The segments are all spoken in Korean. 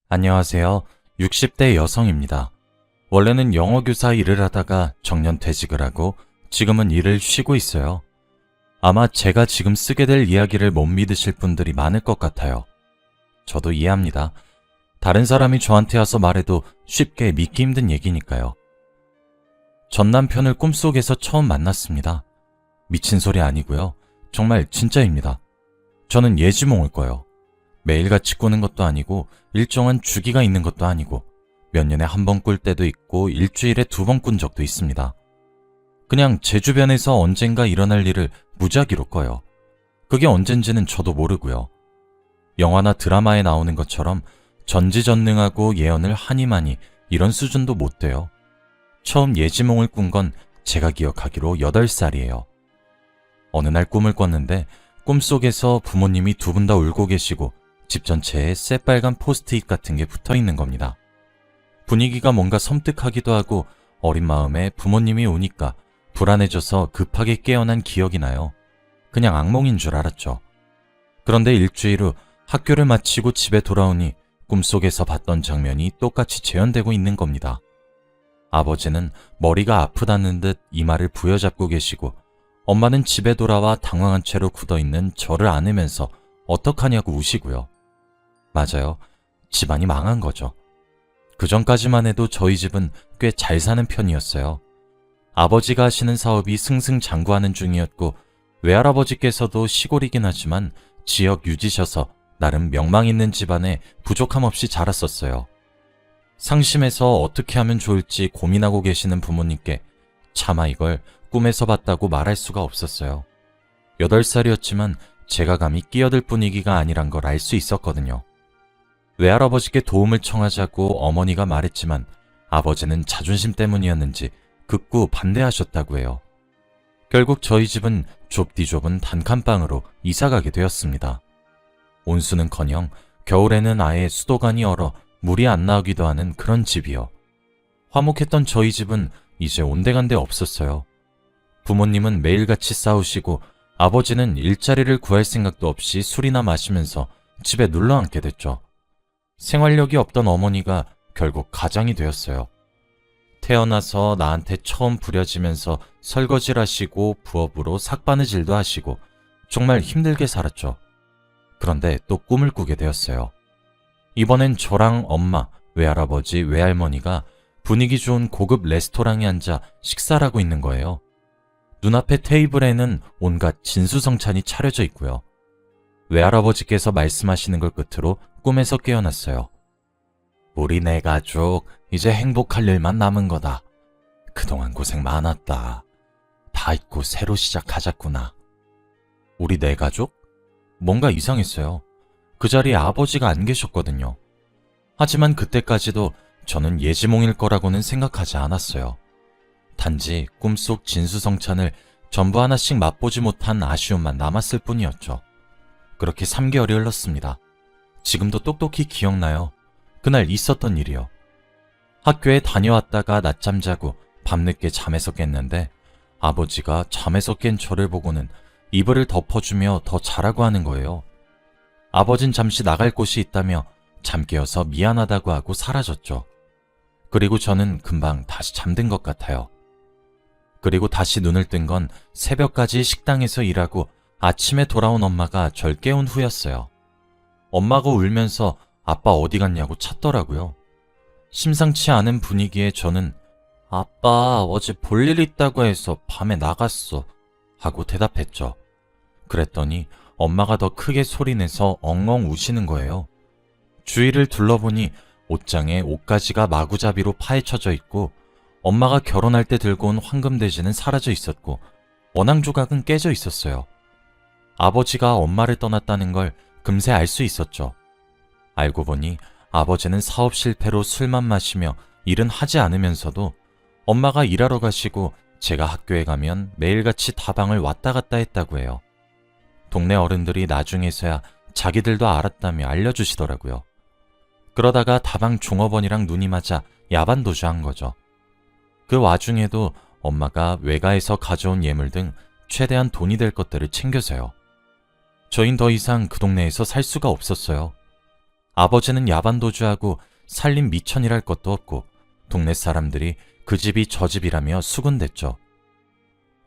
안녕하세요. 60대 여성입니다. 원래는 영어교사 일을 하다가 정년퇴직을 하고 지금은 일을 쉬고 있어요. 아마 제가 지금 쓰게 될 이야기를 못 믿으실 분들이 많을 것 같아요. 저도 이해합니다. 다른 사람이 저한테 와서 말해도 쉽게 믿기 힘든 얘기니까요. 전 남편을 꿈속에서 처음 만났습니다. 미친 소리 아니고요. 정말 진짜입니다. 저는 예지몽을 꿔요. 매일같이 꾸는 것도 아니고 일정한 주기가 있는 것도 아니고 몇 년에 한 번 꿀 때도 있고 일주일에 2번 꾼 적도 있습니다. 그냥 제 주변에서 언젠가 일어날 일을 무작위로 꿔요. 그게 언젠지는 저도 모르고요. 영화나 드라마에 나오는 것처럼 전지전능하고 예언을 하니마니 이런 수준도 못 돼요. 처음 예지몽을 꾼 건 제가 기억하기로 8살이에요. 어느 날 꿈을 꿨는데 꿈속에서 부모님이 2분 다 울고 계시고 집 전체에 새빨간 포스트잇 같은 게 붙어 있는 겁니다. 분위기가 뭔가 섬뜩하기도 하고 어린 마음에 부모님이 오니까 불안해져서 급하게 깨어난 기억이 나요. 그냥 악몽인 줄 알았죠. 그런데 일주일 후 학교를 마치고 집에 돌아오니 꿈속에서 봤던 장면이 똑같이 재현되고 있는 겁니다. 아버지는 머리가 아프다는 듯 이마를 부여잡고 계시고 엄마는 집에 돌아와 당황한 채로 굳어있는 저를 안으면서 어떡하냐고 우시고요. 맞아요. 집안이 망한 거죠. 그 전까지만 해도 저희 집은 꽤 잘 사는 편이었어요. 아버지가 하시는 사업이 승승장구하는 중이었고 외할아버지께서도 시골이긴 하지만 지역 유지셔서 나름 명망 있는 집안에 부족함 없이 자랐었어요. 상심해서 어떻게 하면 좋을지 고민하고 계시는 부모님께 차마 이걸 꿈에서 봤다고 말할 수가 없었어요. 8살이었지만 제가 감히 끼어들 분위기가 아니란 걸 알 수 있었거든요. 외할아버지께 도움을 청하자고 어머니가 말했지만 아버지는 자존심 때문이었는지 극구 반대하셨다고 해요. 결국 저희 집은 좁디 좁은 단칸방으로 이사가게 되었습니다. 온수는커녕 겨울에는 아예 수도관이 얼어 물이 안 나오기도 하는 그런 집이요. 화목했던 저희 집은 이제 온데간데 없었어요. 부모님은 매일같이 싸우시고 아버지는 일자리를 구할 생각도 없이 술이나 마시면서 집에 눌러 앉게 됐죠. 생활력이 없던 어머니가 결국 가장이 되었어요. 태어나서 나한테 처음 부려지면서 설거지를 하시고 부업으로 삭바느질도 하시고 정말 힘들게 살았죠. 그런데 또 꿈을 꾸게 되었어요. 이번엔 저랑 엄마, 외할아버지, 외할머니가 분위기 좋은 고급 레스토랑에 앉아 식사를 하고 있는 거예요. 눈앞에 테이블에는 온갖 진수성찬이 차려져 있고요. 외할아버지께서 말씀하시는 걸 끝으로 꿈에서 깨어났어요. 우리 네 가족 이제 행복할 일만 남은 거다. 그동안 고생 많았다. 다 잊고 새로 시작하자꾸나. 우리 네 가족? 뭔가 이상했어요. 그 자리에 아버지가 안 계셨거든요. 하지만 그때까지도 저는 예지몽일 거라고는 생각하지 않았어요. 단지 꿈속 진수성찬을 전부 하나씩 맛보지 못한 아쉬움만 남았을 뿐이었죠. 그렇게 3개월이 흘렀습니다. 지금도 똑똑히 기억나요. 그날 있었던 일이요. 학교에 다녀왔다가 낮잠 자고 밤늦게 잠에서 깼는데 아버지가 잠에서 깬 저를 보고는 이불을 덮어주며 더 자라고 하는 거예요. 아버진 잠시 나갈 곳이 있다며 잠 깨어서 미안하다고 하고 사라졌죠. 그리고 저는 금방 다시 잠든 것 같아요. 그리고 다시 눈을 뜬 건 새벽까지 식당에서 일하고 아침에 돌아온 엄마가 절 깨운 후였어요. 엄마가 울면서 아빠 어디 갔냐고 찾더라고요. 심상치 않은 분위기에 저는 아빠 어제 볼 일 있다고 해서 밤에 나갔어 하고 대답했죠. 그랬더니 엄마가 더 크게 소리내서 엉엉 우시는 거예요. 주위를 둘러보니 옷장에 옷가지가 마구잡이로 파헤쳐져 있고 엄마가 결혼할 때 들고 온 황금돼지는 사라져 있었고 원앙 조각은 깨져 있었어요. 아버지가 엄마를 떠났다는 걸 금세 알 수 있었죠. 알고 보니 아버지는 사업 실패로 술만 마시며 일은 하지 않으면서도 엄마가 일하러 가시고 제가 학교에 가면 매일같이 다방을 왔다 갔다 했다고 해요. 동네 어른들이 나중에서야 자기들도 알았다며 알려주시더라고요. 그러다가 다방 종업원이랑 눈이 맞아 야반도주한 거죠. 그 와중에도 엄마가 외가에서 가져온 예물 등 최대한 돈이 될 것들을 챙겨서요. 저흰 더 이상 그 동네에서 살 수가 없었어요. 아버지는 야반도주하고 살림 미천이랄 것도 없고 동네 사람들이 그 집이 저 집이라며 수군댔죠.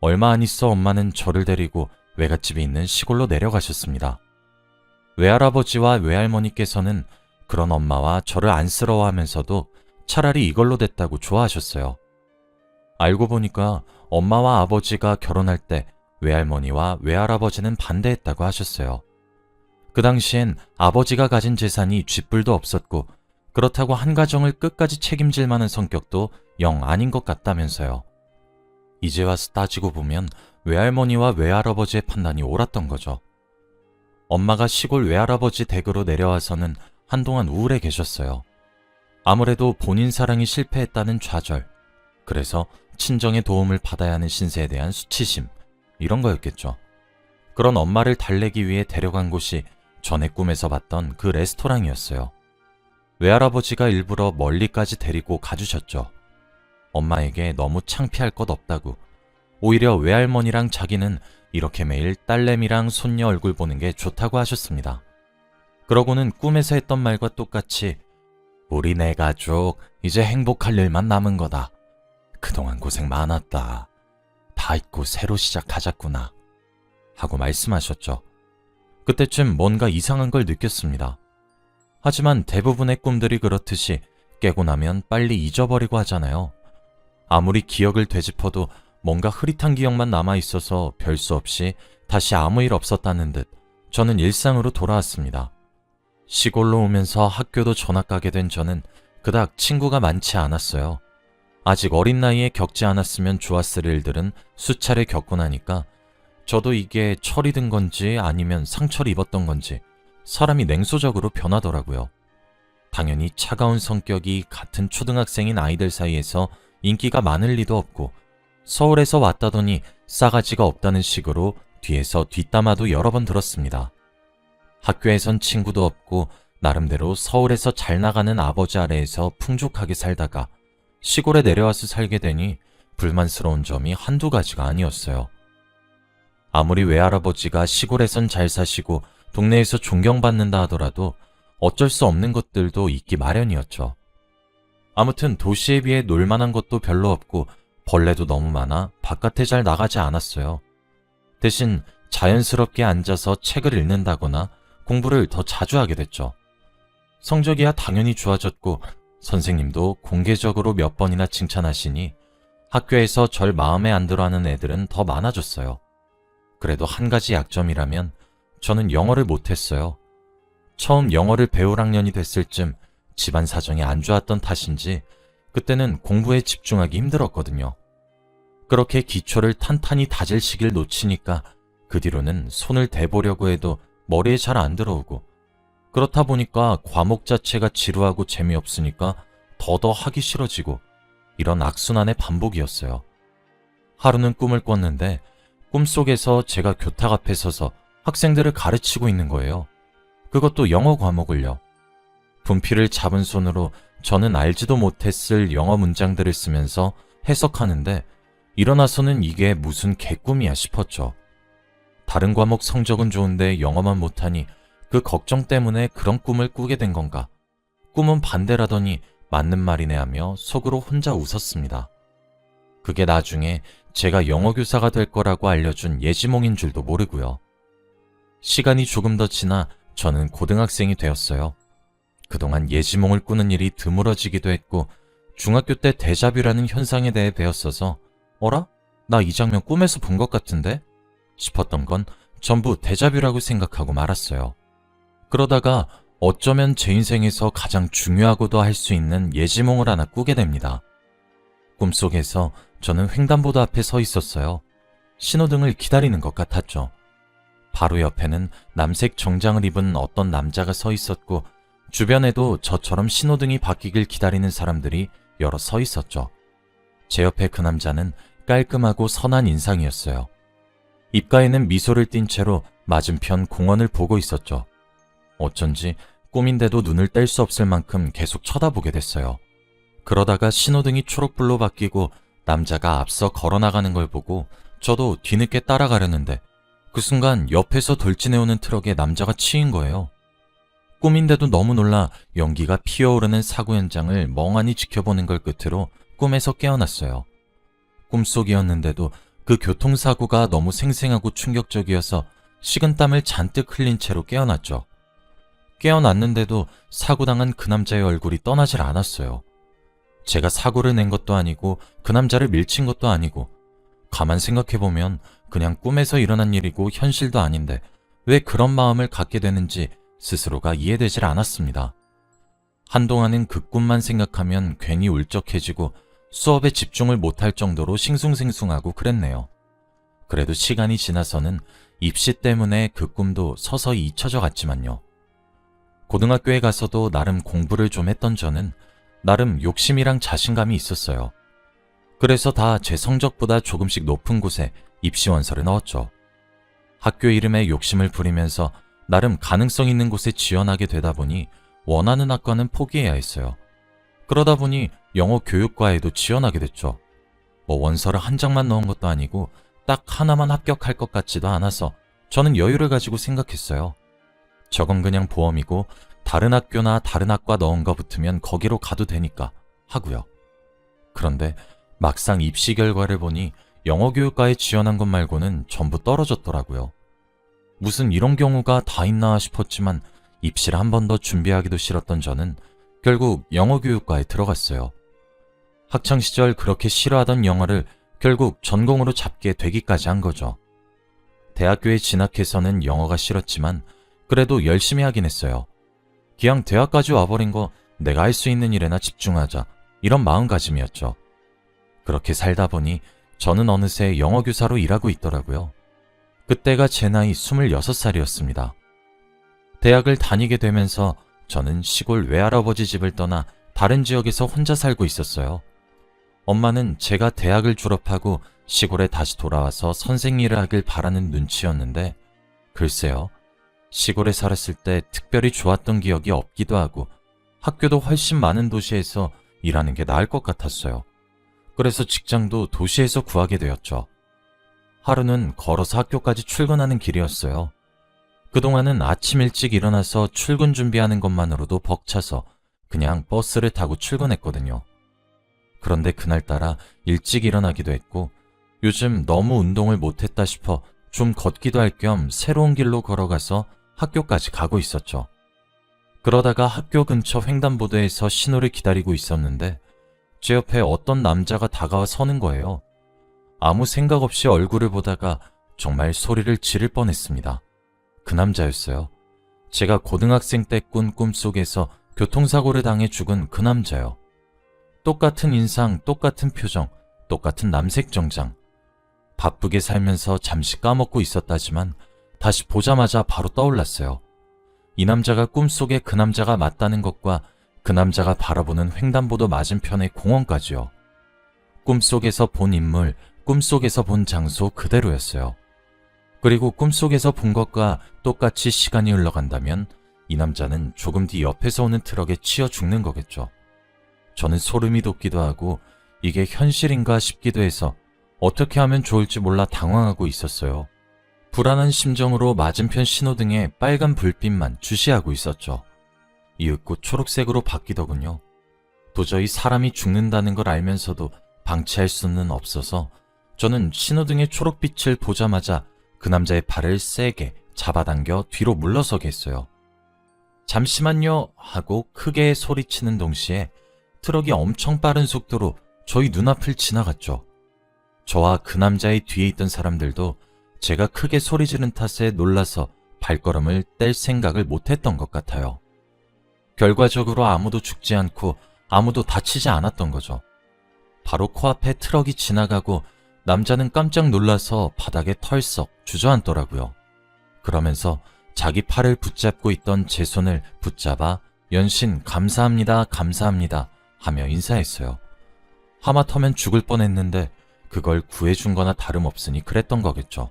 얼마 안 있어 엄마는 저를 데리고 외갓집이 있는 시골로 내려가셨습니다. 외할아버지와 외할머니께서는 그런 엄마와 저를 안쓰러워하면서도 차라리 이걸로 됐다고 좋아하셨어요. 알고 보니까 엄마와 아버지가 결혼할 때 외할머니와 외할아버지는 반대했다고 하셨어요. 그 당시엔 아버지가 가진 재산이 쥐뿔도 없었고 그렇다고 한 가정을 끝까지 책임질 만한 성격도 영 아닌 것 같다면서요. 이제 와서 따지고 보면 외할머니와 외할아버지의 판단이 옳았던 거죠. 엄마가 시골 외할아버지 댁으로 내려와서는 한동안 우울해 계셨어요. 아무래도 본인 사랑이 실패했다는 좌절, 그래서 친정의 도움을 받아야 하는 신세에 대한 수치심, 이런 거였겠죠. 그런 엄마를 달래기 위해 데려간 곳이 전에 꿈에서 봤던 그 레스토랑이었어요. 외할아버지가 일부러 멀리까지 데리고 가주셨죠. 엄마에게 너무 창피할 것 없다고. 오히려 외할머니랑 자기는 이렇게 매일 딸내미랑 손녀 얼굴 보는 게 좋다고 하셨습니다. 그러고는 꿈에서 했던 말과 똑같이 우리 네 가족 이제 행복할 일만 남은 거다. 그동안 고생 많았다. 다 잊고 새로 시작하자꾸나. 하고 말씀하셨죠. 그때쯤 뭔가 이상한 걸 느꼈습니다. 하지만 대부분의 꿈들이 그렇듯이 깨고 나면 빨리 잊어버리고 하잖아요. 아무리 기억을 되짚어도 뭔가 흐릿한 기억만 남아있어서 별 수 없이 다시 아무 일 없었다는 듯 저는 일상으로 돌아왔습니다. 시골로 오면서 학교도 전학 가게 된 저는 그닥 친구가 많지 않았어요. 아직 어린 나이에 겪지 않았으면 좋았을 일들은 수차례 겪고 나니까 저도 이게 철이 든 건지 아니면 상처를 입었던 건지 사람이 냉소적으로 변하더라고요. 당연히 차가운 성격이 같은 초등학생인 아이들 사이에서 인기가 많을 리도 없고 서울에서 왔다더니 싸가지가 없다는 식으로 뒤에서 뒷담화도 여러 번 들었습니다. 학교에선 친구도 없고 나름대로 서울에서 잘 나가는 아버지 아래에서 풍족하게 살다가 시골에 내려와서 살게 되니 불만스러운 점이 한두 가지가 아니었어요. 아무리 외할아버지가 시골에선 잘 사시고 동네에서 존경받는다 하더라도 어쩔 수 없는 것들도 있기 마련이었죠. 아무튼 도시에 비해 놀만한 것도 별로 없고 벌레도 너무 많아 바깥에 잘 나가지 않았어요. 대신 자연스럽게 앉아서 책을 읽는다거나 공부를 더 자주 하게 됐죠. 성적이야 당연히 좋아졌고 선생님도 공개적으로 몇 번이나 칭찬하시니 학교에서 절 마음에 안 들어하는 애들은 더 많아졌어요. 그래도 한 가지 약점이라면 저는 영어를 못했어요. 처음 영어를 배울 학년이 됐을 쯤 집안 사정이 안 좋았던 탓인지 그때는 공부에 집중하기 힘들었거든요. 그렇게 기초를 탄탄히 다질 시기를 놓치니까 그 뒤로는 손을 대보려고 해도 머리에 잘 안 들어오고 그렇다 보니까 과목 자체가 지루하고 재미없으니까 더더 하기 싫어지고 이런 악순환의 반복이었어요. 하루는 꿈을 꿨는데 꿈속에서 제가 교탁 앞에 서서 학생들을 가르치고 있는 거예요. 그것도 영어 과목을요. 분필을 잡은 손으로 저는 알지도 못했을 영어 문장들을 쓰면서 해석하는데 일어나서는 이게 무슨 개꿈이야 싶었죠. 다른 과목 성적은 좋은데 영어만 못하니 그 걱정 때문에 그런 꿈을 꾸게 된 건가? 꿈은 반대라더니 맞는 말이네 하며 속으로 혼자 웃었습니다. 그게 나중에 제가 영어 교사가 될 거라고 알려준 예지몽인 줄도 모르고요. 시간이 조금 더 지나 저는 고등학생이 되었어요. 그동안 예지몽을 꾸는 일이 드물어지기도 했고 중학교 때 데자뷰라는 현상에 대해 배웠어서 어라? 나 이 장면 꿈에서 본 것 같은데? 싶었던 건 전부 데자뷰라고 생각하고 말았어요. 그러다가 어쩌면 제 인생에서 가장 중요하고도 할 수 있는 예지몽을 하나 꾸게 됩니다. 꿈속에서 저는 횡단보도 앞에 서 있었어요. 신호등을 기다리는 것 같았죠. 바로 옆에는 남색 정장을 입은 어떤 남자가 서 있었고 주변에도 저처럼 신호등이 바뀌길 기다리는 사람들이 여러 서 있었죠. 제 옆에 그 남자는 깔끔하고 선한 인상이었어요. 입가에는 미소를 띤 채로 맞은편 공원을 보고 있었죠. 어쩐지 꿈인데도 눈을 뗄 수 없을 만큼 계속 쳐다보게 됐어요. 그러다가 신호등이 초록불로 바뀌고 남자가 앞서 걸어나가는 걸 보고 저도 뒤늦게 따라가려는데 그 순간 옆에서 돌진해오는 트럭에 남자가 치인 거예요. 꿈인데도 너무 놀라 연기가 피어오르는 사고 현장을 멍하니 지켜보는 걸 끝으로 꿈에서 깨어났어요. 꿈속이었는데도 그 교통사고가 너무 생생하고 충격적이어서 식은땀을 잔뜩 흘린 채로 깨어났죠. 깨어났는데도 사고당한 그 남자의 얼굴이 떠나질 않았어요. 제가 사고를 낸 것도 아니고 그 남자를 밀친 것도 아니고 가만 생각해보면 그냥 꿈에서 일어난 일이고 현실도 아닌데 왜 그런 마음을 갖게 되는지 스스로가 이해되질 않았습니다. 한동안은 그 꿈만 생각하면 괜히 울적해지고 수업에 집중을 못할 정도로 싱숭생숭하고 그랬네요. 그래도 시간이 지나서는 입시 때문에 그 꿈도 서서히 잊혀져 갔지만요. 고등학교에 가서도 나름 공부를 좀 했던 저는 나름 욕심이랑 자신감이 있었어요. 그래서 다 제 성적보다 조금씩 높은 곳에 입시 원서를 넣었죠. 학교 이름에 욕심을 부리면서 나름 가능성 있는 곳에 지원하게 되다 보니 원하는 학과는 포기해야 했어요. 그러다 보니 영어 교육과에도 지원하게 됐죠. 원서를 한 장만 넣은 것도 아니고 딱 하나만 합격할 것 같지도 않아서 저는 여유를 가지고 생각했어요. 저건 그냥 보험이고 다른 학교나 다른 학과 넣은 거 붙으면 거기로 가도 되니까 하고요. 그런데 막상 입시 결과를 보니 영어 교육과에 지원한 것 말고는 전부 떨어졌더라고요. 무슨 이런 경우가 다 있나 싶었지만 입시를 한 번 더 준비하기도 싫었던 저는 결국 영어 교육과에 들어갔어요. 학창시절 그렇게 싫어하던 영어를 결국 전공으로 잡게 되기까지 한 거죠. 대학교에 진학해서는 영어가 싫었지만 그래도 열심히 하긴 했어요. 그냥 대학까지 와버린 거 내가 할 수 있는 일에나 집중하자 이런 마음가짐이었죠. 그렇게 살다 보니 저는 어느새 영어 교사로 일하고 있더라고요. 그때가 제 나이 26살이었습니다. 대학을 다니게 되면서 저는 시골 외할아버지 집을 떠나 다른 지역에서 혼자 살고 있었어요. 엄마는 제가 대학을 졸업하고 시골에 다시 돌아와서 선생 일을 하길 바라는 눈치였는데 글쎄요. 시골에 살았을 때 특별히 좋았던 기억이 없기도 하고 학교도 훨씬 많은 도시에서 일하는 게 나을 것 같았어요. 그래서 직장도 도시에서 구하게 되었죠. 하루는 걸어서 학교까지 출근하는 길이었어요. 그동안은 아침 일찍 일어나서 출근 준비하는 것만으로도 벅차서 그냥 버스를 타고 출근했거든요. 그런데 그날따라 일찍 일어나기도 했고 요즘 너무 운동을 못했다 싶어 좀 걷기도 할 겸 새로운 길로 걸어가서 학교까지 가고 있었죠. 그러다가 학교 근처 횡단보도에서 신호를 기다리고 있었는데 제 옆에 어떤 남자가 다가와 서는 거예요. 아무 생각 없이 얼굴을 보다가 정말 소리를 지를 뻔했습니다. 그 남자였어요. 제가 고등학생 때 꾼 꿈속에서 교통사고를 당해 죽은 그 남자요. 똑같은 인상, 똑같은 표정, 똑같은 남색 정장. 바쁘게 살면서 잠시 까먹고 있었다지만 다시 보자마자 바로 떠올랐어요. 이 남자가 꿈속의 그 남자가 맞다는 것과 그 남자가 바라보는 횡단보도 맞은편의 공원까지요. 꿈속에서 본 인물, 꿈속에서 본 장소 그대로였어요. 그리고 꿈속에서 본 것과 똑같이 시간이 흘러간다면 이 남자는 조금 뒤 옆에서 오는 트럭에 치여 죽는 거겠죠. 저는 소름이 돋기도 하고 이게 현실인가 싶기도 해서 어떻게 하면 좋을지 몰라 당황하고 있었어요. 불안한 심정으로 맞은편 신호등에 빨간 불빛만 주시하고 있었죠. 이윽고 초록색으로 바뀌더군요. 도저히 사람이 죽는다는 걸 알면서도 방치할 수는 없어서 저는 신호등의 초록빛을 보자마자 그 남자의 발을 세게 잡아당겨 뒤로 물러서게 했어요. 잠시만요 하고 크게 소리치는 동시에 트럭이 엄청 빠른 속도로 저희 눈앞을 지나갔죠. 저와 그 남자의 뒤에 있던 사람들도 제가 크게 소리 지른 탓에 놀라서 발걸음을 뗄 생각을 못했던 것 같아요. 결과적으로 아무도 죽지 않고 아무도 다치지 않았던 거죠. 바로 코앞에 트럭이 지나가고 남자는 깜짝 놀라서 바닥에 털썩 주저앉더라고요. 그러면서 자기 팔을 붙잡고 있던 제 손을 붙잡아 연신 감사합니다, 감사합니다 하며 인사했어요. 하마터면 죽을 뻔했는데 그걸 구해준 거나 다름없으니 그랬던 거겠죠.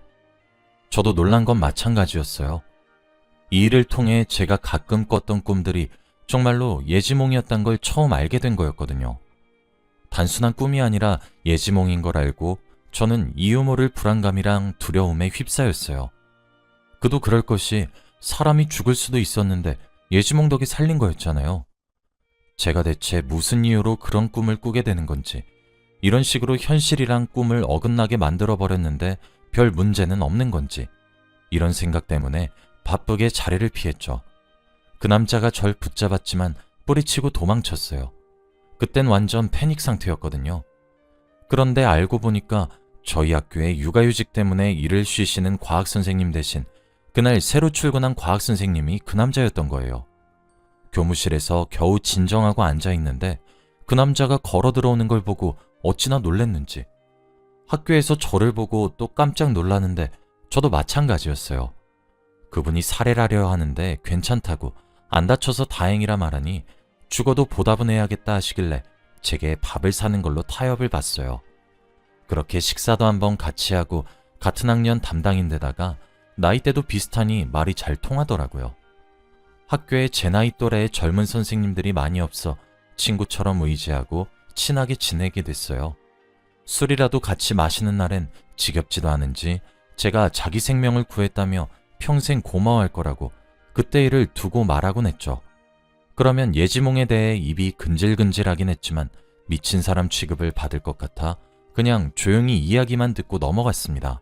저도 놀란 건 마찬가지였어요. 이 일을 통해 제가 가끔 꿨던 꿈들이 정말로 예지몽이었단 걸 처음 알게 된 거였거든요. 단순한 꿈이 아니라 예지몽인 걸 알고 저는 이유 모를 불안감이랑 두려움에 휩싸였어요. 그도 그럴 것이 사람이 죽을 수도 있었는데 예지몽 덕에 살린 거였잖아요. 제가 대체 무슨 이유로 그런 꿈을 꾸게 되는 건지, 이런 식으로 현실이랑 꿈을 어긋나게 만들어버렸는데 별 문제는 없는 건지, 이런 생각 때문에 바쁘게 자리를 피했죠. 그 남자가 절 붙잡았지만 뿌리치고 도망쳤어요. 그땐 완전 패닉 상태였거든요. 그런데 알고 보니까 저희 학교에 육아휴직 때문에 일을 쉬시는 과학선생님 대신 그날 새로 출근한 과학선생님이 그 남자였던 거예요. 교무실에서 겨우 진정하고 앉아있는데 그 남자가 걸어 들어오는 걸 보고 어찌나 놀랬는지, 학교에서 저를 보고 또 깜짝 놀라는데 저도 마찬가지였어요. 그분이 살해를 하려 하는데 괜찮다고 안 다쳐서 다행이라 말하니 죽어도 보답은 해야겠다 하시길래 제게 밥을 사는 걸로 타협을 봤어요. 그렇게 식사도 한번 같이 하고 같은 학년 담당인데다가 나이대도 비슷하니 말이 잘 통하더라고요. 학교에 제 나이 또래의 젊은 선생님들이 많이 없어 친구처럼 의지하고 친하게 지내게 됐어요. 술이라도 같이 마시는 날엔 지겹지도 않은지 제가 자기 생명을 구했다며 평생 고마워할 거라고 그때 일을 두고 말하곤 했죠. 그러면 예지몽에 대해 입이 근질근질하긴 했지만 미친 사람 취급을 받을 것 같아 그냥 조용히 이야기만 듣고 넘어갔습니다.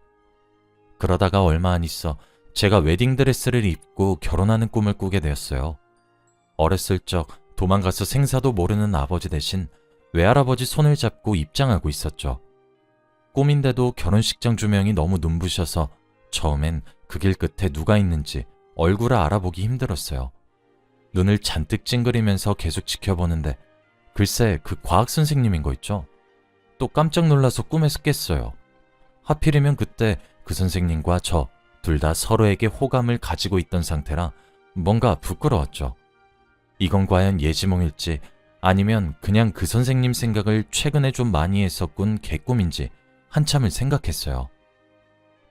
그러다가 얼마 안 있어 제가 웨딩드레스를 입고 결혼하는 꿈을 꾸게 되었어요. 어렸을 적 도망가서 생사도 모르는 아버지 대신 외할아버지 손을 잡고 입장하고 있었죠. 꿈인데도 결혼식장 조명이 너무 눈부셔서 처음엔 그 길 끝에 누가 있는지 얼굴을 알아보기 힘들었어요. 눈을 잔뜩 찡그리면서 계속 지켜보는데 글쎄 그 과학 선생님인 거 있죠? 또 깜짝 놀라서 꿈에서 깼어요. 하필이면 그때 그 선생님과 저 둘 다 서로에게 호감을 가지고 있던 상태라 뭔가 부끄러웠죠. 이건 과연 예지몽일지 아니면 그냥 그 선생님 생각을 최근에 좀 많이 해서 꾼 개꿈인지 한참을 생각했어요.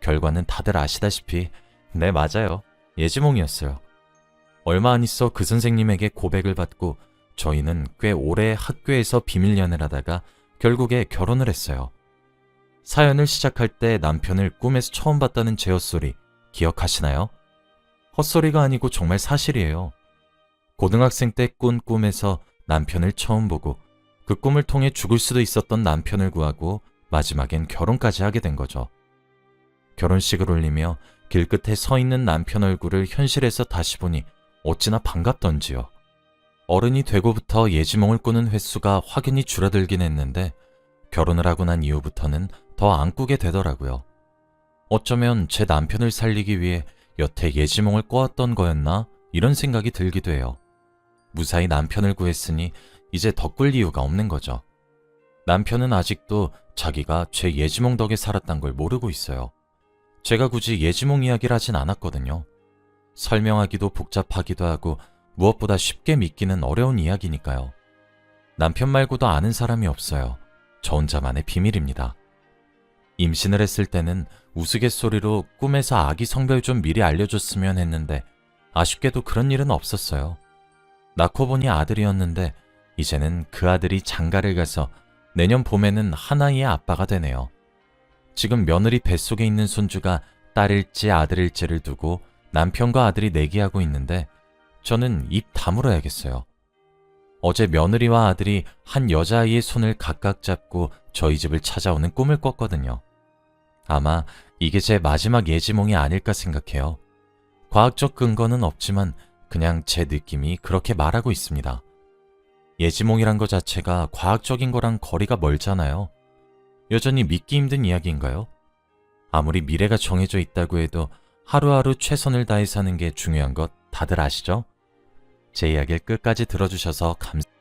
결과는 다들 아시다시피 네 맞아요. 예지몽이었어요. 얼마 안 있어 그 선생님에게 고백을 받고 저희는 꽤 오래 학교에서 비밀 연애를 하다가 결국에 결혼을 했어요. 사연을 시작할 때 남편을 꿈에서 처음 봤다는 제 헛소리 기억하시나요? 헛소리가 아니고 정말 사실이에요. 고등학생 때 꾼 꿈에서 남편을 처음 보고 그 꿈을 통해 죽을 수도 있었던 남편을 구하고 마지막엔 결혼까지 하게 된 거죠. 결혼식을 올리며 길끝에 서 있는 남편 얼굴을 현실에서 다시 보니 어찌나 반갑던지요. 어른이 되고부터 예지몽을 꾸는 횟수가 확연히 줄어들긴 했는데 결혼을 하고 난 이후부터는 더 안 꾸게 되더라고요. 어쩌면 제 남편을 살리기 위해 여태 예지몽을 꿔왔던 거였나 이런 생각이 들기도 해요. 무사히 남편을 구했으니 이제 더 꿀 이유가 없는 거죠. 남편은 아직도 자기가 제 예지몽 덕에 살았단 걸 모르고 있어요. 제가 굳이 예지몽 이야기를 하진 않았거든요. 설명하기도 복잡하기도 하고 무엇보다 쉽게 믿기는 어려운 이야기니까요. 남편 말고도 아는 사람이 없어요. 저 혼자만의 비밀입니다. 임신을 했을 때는 우스갯소리로 꿈에서 아기 성별 좀 미리 알려줬으면 했는데 아쉽게도 그런 일은 없었어요. 낳고 보니 아들이었는데 이제는 그 아들이 장가를 가서 내년 봄에는 하나이의 아빠가 되네요. 지금 며느리 뱃속에 있는 손주가 딸일지 아들일지를 두고 남편과 아들이 내기하고 있는데 저는 입 다물어야겠어요. 어제 며느리와 아들이 한 여자아이의 손을 각각 잡고 저희 집을 찾아오는 꿈을 꿨거든요. 아마 이게 제 마지막 예지몽이 아닐까 생각해요. 과학적 근거는 없지만 그냥 제 느낌이 그렇게 말하고 있습니다. 예지몽이란 것 자체가 과학적인 거랑 거리가 멀잖아요. 여전히 믿기 힘든 이야기인가요? 아무리 미래가 정해져 있다고 해도 하루하루 최선을 다해 사는 게 중요한 것 다들 아시죠? 제 이야기를 끝까지 들어주셔서 감사합니다.